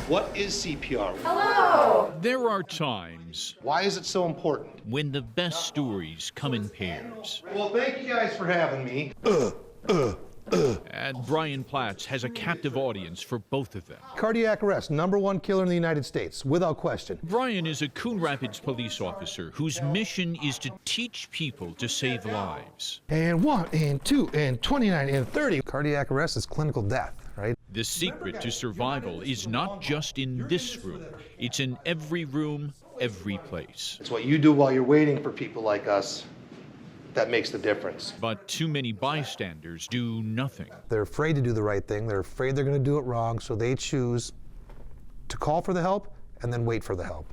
What is CPR? Hello! There are times Why is it so important? when the best stories come in pairs. Well, thank you guys for having me. And Brian Platts has a captive audience for both of them. Cardiac arrest, #1 killer in the United States, without question. Brian is a Coon Rapids police officer whose mission is to teach people to save lives. And 1, and 2, and 29, and 30. Cardiac arrest is clinical death, right? The secret to survival is not just in this room. It's in every room, every place. It's what you do while you're waiting for people like us that makes the difference. But too many bystanders do nothing. They're afraid to do the right thing. They're afraid they're going to do it wrong, so they choose to call for the help and then wait for the help.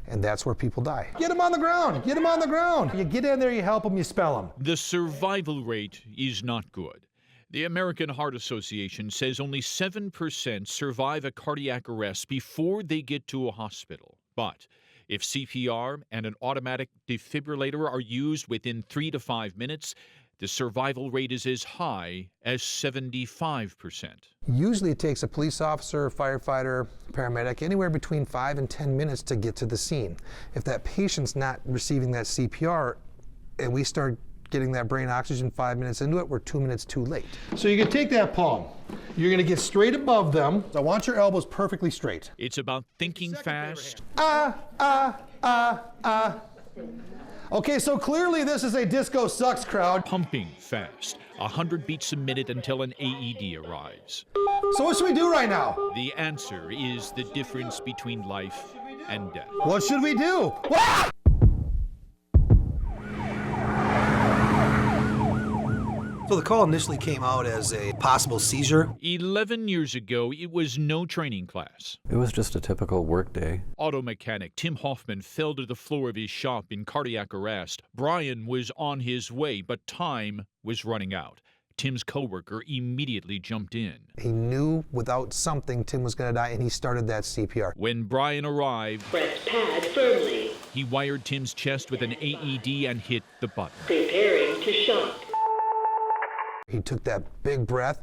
And that's where people die. Get them on the ground! Get them on the ground! You get in there, you help them, you spell them. The survival rate is not good. The American Heart Association says only 7% survive a cardiac arrest before they get to a hospital. But if CPR and an automatic defibrillator are used within 3 to 5 minutes, the survival rate is as high as 75%. Usually it takes a police officer, firefighter, paramedic, anywhere between 5 and 10 minutes to get to the scene. If that patient's not receiving that CPR and we start getting that brain oxygen 5 minutes into it, we're 2 minutes too late. So you can take that palm. You're gonna get straight above them. I want your elbows perfectly straight. It's about thinking fast. Okay, so clearly this is a disco sucks crowd. Pumping fast, 100 beats a minute until an AED arrives. So what should we do right now? The answer is the difference between life and death. What should we do? Ah! So the call initially came out as a possible seizure. 11 years ago, it was no training class. It was just a typical work day. Auto mechanic Tim Hoffman fell to the floor of his shop in cardiac arrest. Brian was on his way, but time was running out. Tim's coworker immediately jumped in. He knew without something Tim was going to die, and he started that CPR. When Brian arrived, Press pad firmly. he wired Tim's chest with an AED and hit the button. Preparing to shock. He took that big breath.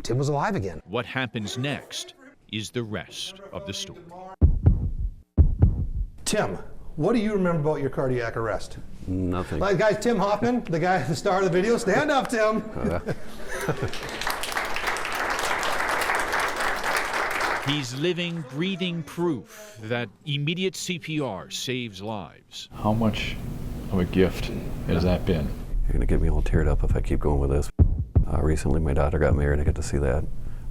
Tim was alive again. What happens next is the rest of the story. Tim, what do you remember about your cardiac arrest? Nothing. Like, guys, Tim Hoffman, the guy at the star of the video. Stand up, Tim. He's living, breathing proof that immediate CPR saves lives. How much of a gift has that been? You're gonna get me all teared up if I keep going with this. Recently my daughter got married, I got to see that.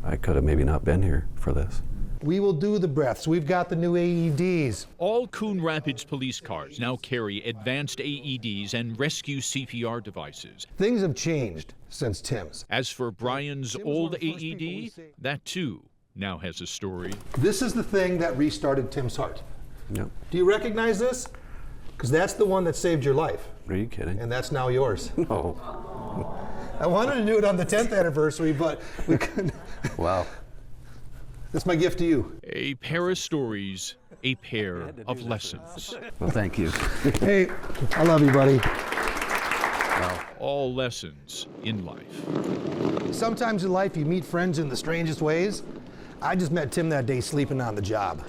I could have maybe not been here for this. We will do the breaths. We've got the new AEDs. All Coon Rapids police cars now carry advanced AEDs and rescue CPR devices. Things have changed since Tim's. As for Brian's old AED, that too now has a story. This is the thing that restarted Tim's heart. Yep. Do you recognize this? Because that's the one that saved your life. Are you kidding? And that's now yours. No. I wanted to do it on the 10th anniversary, but we couldn't. Wow. That's my gift to you. A pair of stories, a pair of lessons. Well, thank you. Hey, I love you, buddy. Wow. All lessons in life. Sometimes in life you meet friends in the strangest ways. I just met Tim that day sleeping on the job.